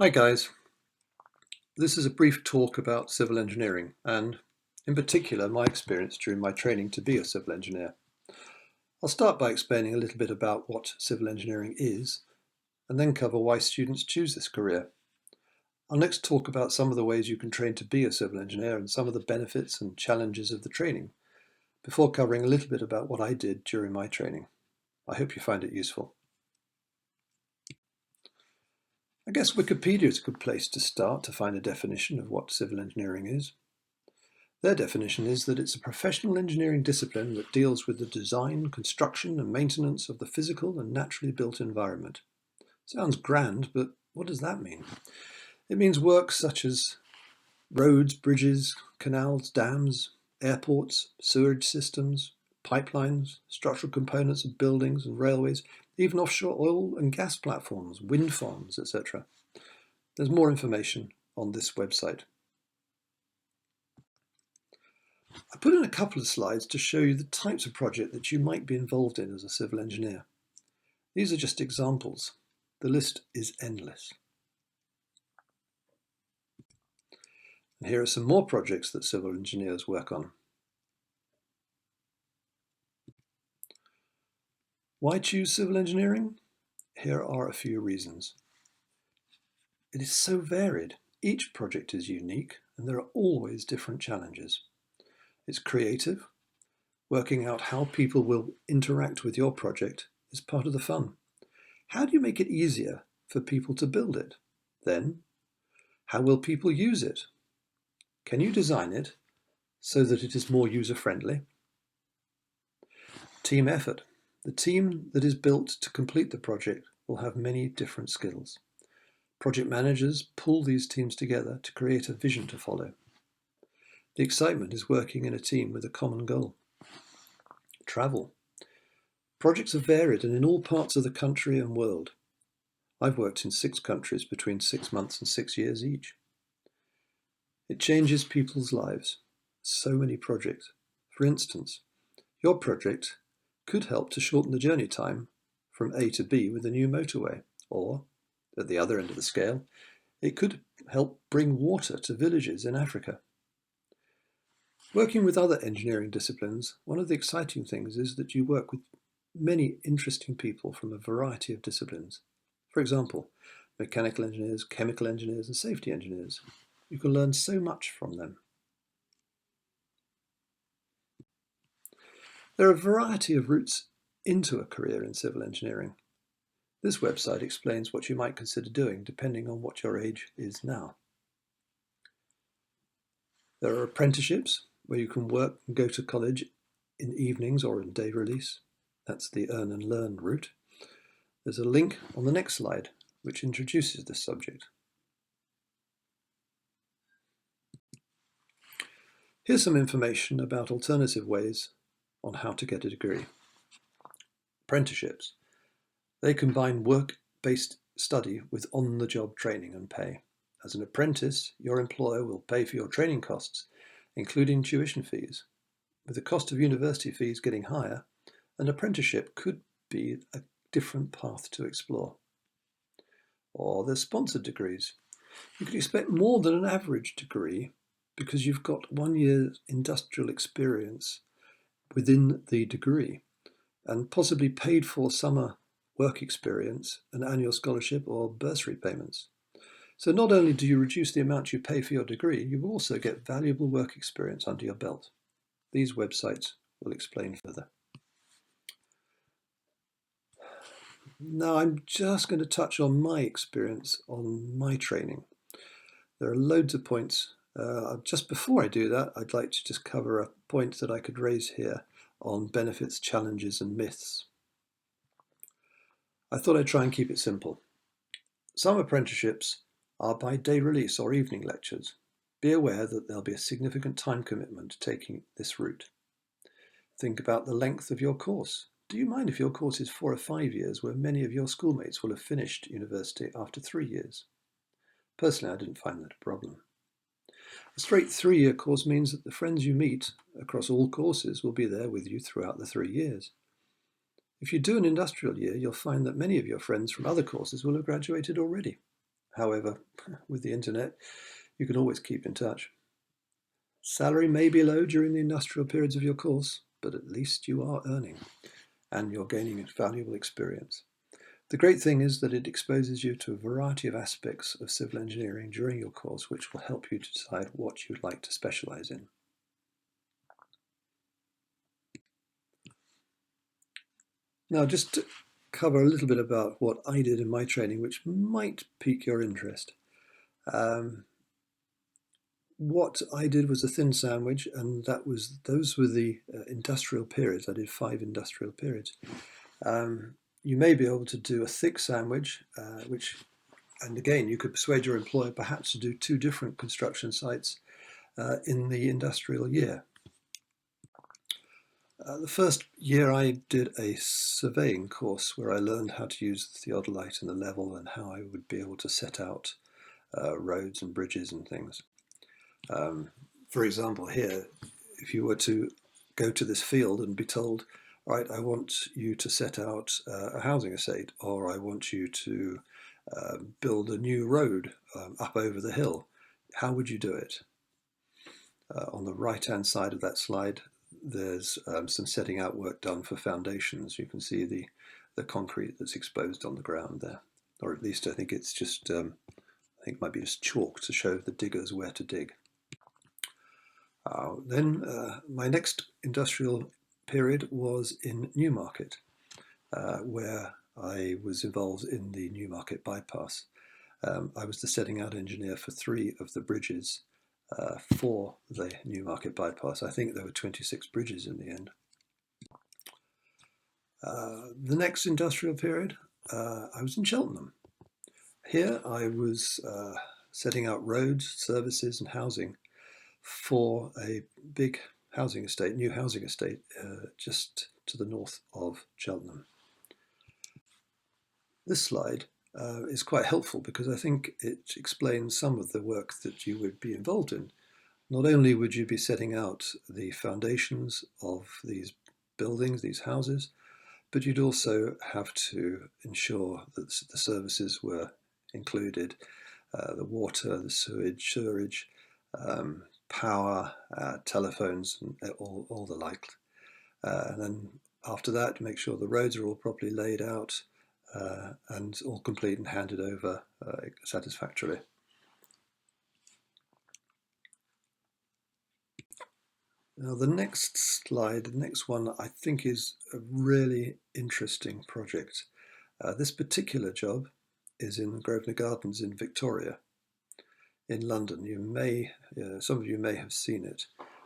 Hi guys, this is a brief talk about civil engineering and in particular my experience during my training to be a civil engineer. I'll start by explaining a little bit about what civil engineering is and then cover why students choose this career. I'll next talk about some of the ways you can train to be a civil engineer and some of the benefits and challenges of the training before covering a little bit about what I did during my training. I hope you find it useful. I guess Wikipedia is a good place to start to find a definition of what civil engineering is. Their definition is that it's a professional engineering discipline that deals with the design, construction and maintenance of the physical and naturally built environment. Sounds grand, but what does that mean? It means work such as roads, bridges, canals, dams, airports, sewerage systems, pipelines, structural components of buildings and railways, even offshore oil and gas platforms, wind farms, etc. There's more information on this website. I put in a couple of slides to show you the types of project that you might be involved in as a civil engineer. These are just examples. The list is endless. And here are some more projects that civil engineers work on. Why choose civil engineering? Here are a few reasons. It is so varied. Each project is unique and there are always different challenges. It's creative. Working out how people will interact with your project is part of the fun. How do you make it easier for people to build it? Then, how will people use it? Can you design it so that it is more user-friendly? Team effort. The team that is built to complete the project will have many different skills. Project managers pull these teams together to create a vision to follow. The excitement is working in a team with a common goal. Travel. Projects are varied and in all parts of the country and world. I've worked in 6 countries between 6 months and 6 years each. It changes people's lives. So many projects. For instance, your project could help to shorten the journey time from A to B with a new motorway, or, at the other end of the scale, it could help bring water to villages in Africa. Working with other engineering disciplines, one of the exciting things is that you work with many interesting people from a variety of disciplines. For example, mechanical engineers, chemical engineers, and safety engineers. You can learn so much from them. There are a variety of routes into a career in civil engineering. This website explains what you might consider doing depending on what your age is now. There are apprenticeships where you can work and go to college in evenings or in day release. That's the earn and learn route. There's a link on the next slide which introduces this subject. Here's some information about alternative ways on how to get a degree. Apprenticeships. They combine work-based study with on-the-job training and pay. As an apprentice, your employer will pay for your training costs, including tuition fees. With the cost of university fees getting higher, an apprenticeship could be a different path to explore. Or there's sponsored degrees. You can expect more than an average degree because you've got 1 year's industrial experience within the degree and possibly paid for summer work experience, an annual scholarship or bursary payments. So not only do you reduce the amount you pay for your degree, you also get valuable work experience under your belt. These websites will explain further. Now I'm just going to touch on my experience on my training. There are loads of points. Just before I do that, I'd like to just cover a point that I could raise here on benefits, challenges and myths. I thought I'd try and keep it simple. Some apprenticeships are by day release or evening lectures. Be aware that there'll be a significant time commitment taking this route. Think about the length of your course. Do you mind if your course is 4 or 5 years where many of your schoolmates will have finished university after 3 years? Personally, I didn't find that a problem. A straight 3-year course means that the friends you meet across all courses will be there with you throughout the 3 years. If you do an industrial year, you'll find that many of your friends from other courses will have graduated already. However, with the internet, you can always keep in touch. Salary may be low during the industrial periods of your course, but at least you are earning and you're gaining valuable experience. The great thing is that it exposes you to a variety of aspects of civil engineering during your course, which will help you to decide what you'd like to specialise in. Now, just to cover a little bit about what I did in my training, which might pique your interest. What I did was a thin sandwich, and those were the industrial periods. I did 5 industrial periods. You may be able to do a thick sandwich, and again, you could persuade your employer perhaps to do 2 different construction sites in the industrial year. The first year I did a surveying course where I learned how to use the theodolite and the level and how I would be able to set out roads and bridges and things. For example, here, if you were to go to this field and be told, right, I want you to set out a housing estate, or I want you to build a new road up over the hill, how would you do it? On the right-hand side of that slide, there's some setting out work done for foundations. You can see the concrete that's exposed on the ground there, or at least I think it's just, I think it might be just chalk to show the diggers where to dig. Then my next industrial period was in Newmarket, where I was involved in the Newmarket bypass. I was the setting out engineer for 3 of the bridges for the Newmarket bypass. I think there were 26 bridges in the end. The next industrial period, I was in Cheltenham. Here I was setting out roads, services and housing for a big housing estate, new housing estate, just to the north of Cheltenham. This slide is quite helpful because I think it explains some of the work that you would be involved in. Not only would you be setting out the foundations of these buildings, these houses, but you'd also have to ensure that the services were included, the water, the sewerage, power, telephones, and all the like. And then after that, make sure the roads are all properly laid out and all complete and handed over satisfactorily. Now the next slide, the next one, I think is a really interesting project. This particular job is in Grosvenor Gardens in Victoria, in London. Some of you may have seen it.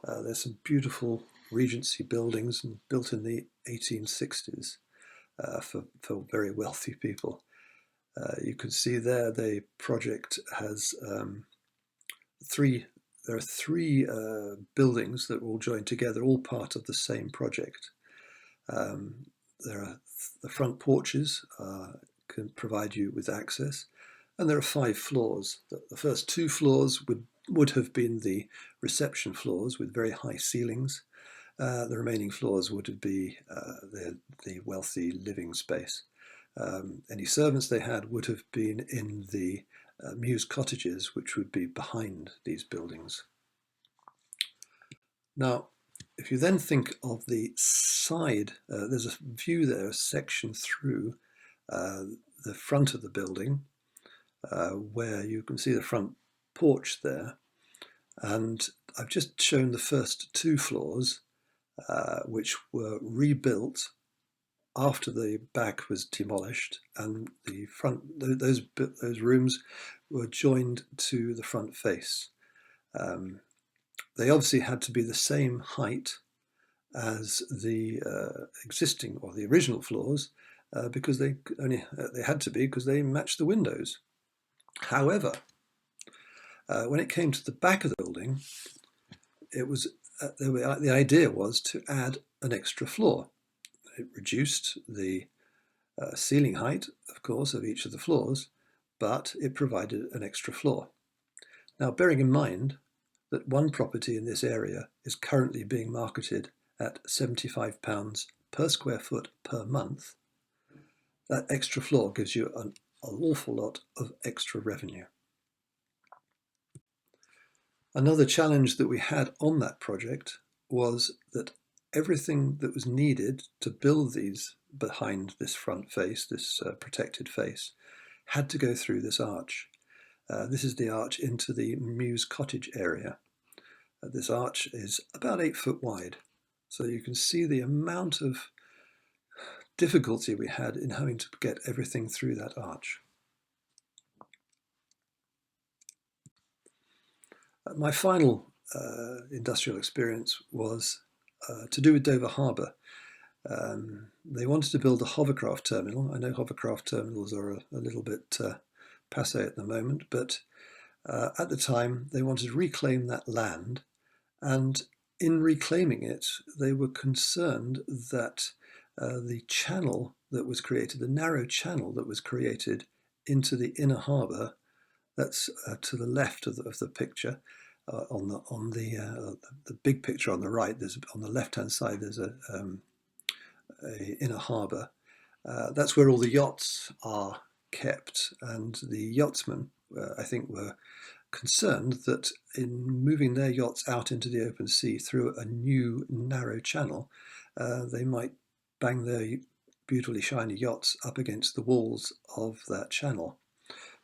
There's some beautiful Regency buildings built in the 1860s for very wealthy people. You can see there the project has there are 3 buildings that will join together, all part of the same project. There are the front porches can provide you with access, and there are 5 floors. The first 2 floors would have been the reception floors with very high ceilings. The remaining floors would be the wealthy living space. Any servants they had would have been in the mews cottages, which would be behind these buildings. Now, if you then think of the side, there's a view there, a section through the front of the building, where you can see the front porch there. And I've just shown the first 2 floors, which were rebuilt after the back was demolished, and the front, those rooms were joined to the front face. They obviously had to be the same height as the existing or the original floors, because they had to be because they matched the windows. However, when it came to the back of the building, it was the idea was to add an extra floor. It reduced the ceiling height, of course, of each of the floors, but it provided an extra floor. Now, bearing in mind that one property in this area is currently being marketed at £75 per square foot per month, that extra floor gives you an awful lot of extra revenue. Another challenge that we had on that project was that everything that was needed to build these behind this front face, this protected face, had to go through this arch. This is the arch into the Mews Cottage area. This arch is about 8 foot wide, so you can see the amount of difficulty we had in having to get everything through that arch. My final industrial experience was to do with Dover Harbour. They wanted to build a hovercraft terminal. I know hovercraft terminals are a little bit passé at the moment, but at the time they wanted to reclaim that land, and in reclaiming it they were concerned that the channel that was created, the narrow channel that was created into the inner harbour, that's to the left of the picture. On the big picture on the right, there's on the left-hand side there's a inner harbour. That's where all the yachts are kept, and the yachtsmen, I think, were concerned that in moving their yachts out into the open sea through a new narrow channel, they might bang their beautifully shiny yachts up against the walls of that channel.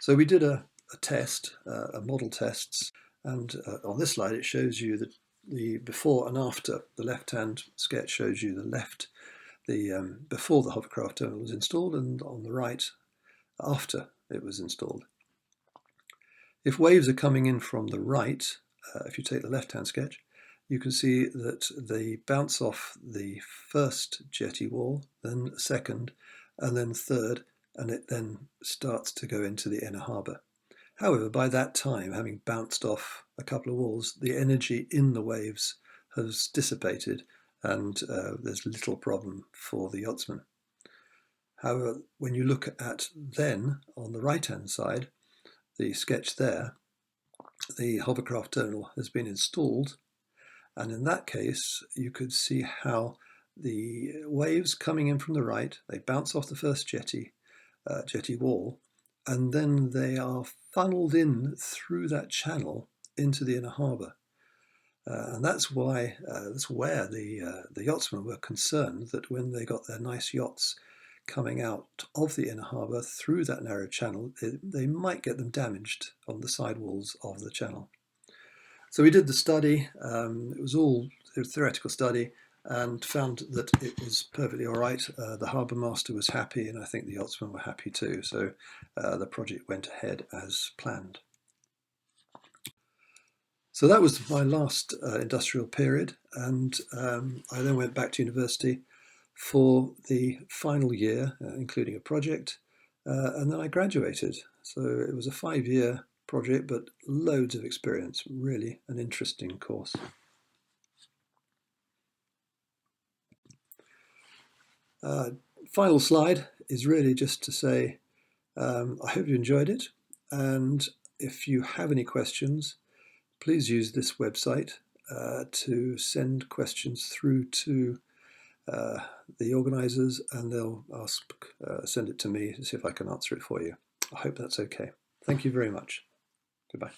So we did a test, a model tests, and on this slide it shows you the before and after. The left-hand sketch shows you the before the hovercraft terminal was installed, and on the right after it was installed. If waves are coming in from the right, if you take the left-hand sketch, you can see that they bounce off the first jetty wall, then second, and then third, and it then starts to go into the inner harbour. However, by that time, having bounced off a couple of walls, the energy in the waves has dissipated, and there's little problem for the yachtsman. However, when you look at then, on the right-hand side, the sketch there, the hovercraft terminal has been installed, and in that case you could see how the waves coming in from the right, they bounce off the first jetty wall, and then they are funneled in through that channel into the inner harbour. And that's where the yachtsmen were concerned that when they got their nice yachts coming out of the inner harbour through that narrow channel, they might get them damaged on the side walls of the channel. So we did the study. It was all a theoretical study, and found that it was perfectly all right. The harbour master was happy, and I think the yachtsmen were happy too. So the project went ahead as planned. So that was my last industrial period, and I then went back to university for the final year, including a project, and then I graduated. So it was a 5-year project, but loads of experience, really an interesting course. Final slide is really just to say I hope you enjoyed it, and if you have any questions, please use this website to send questions through to the organisers, and they'll send it to me to see if I can answer it for you. I hope that's okay. Thank you very much. Goodbye.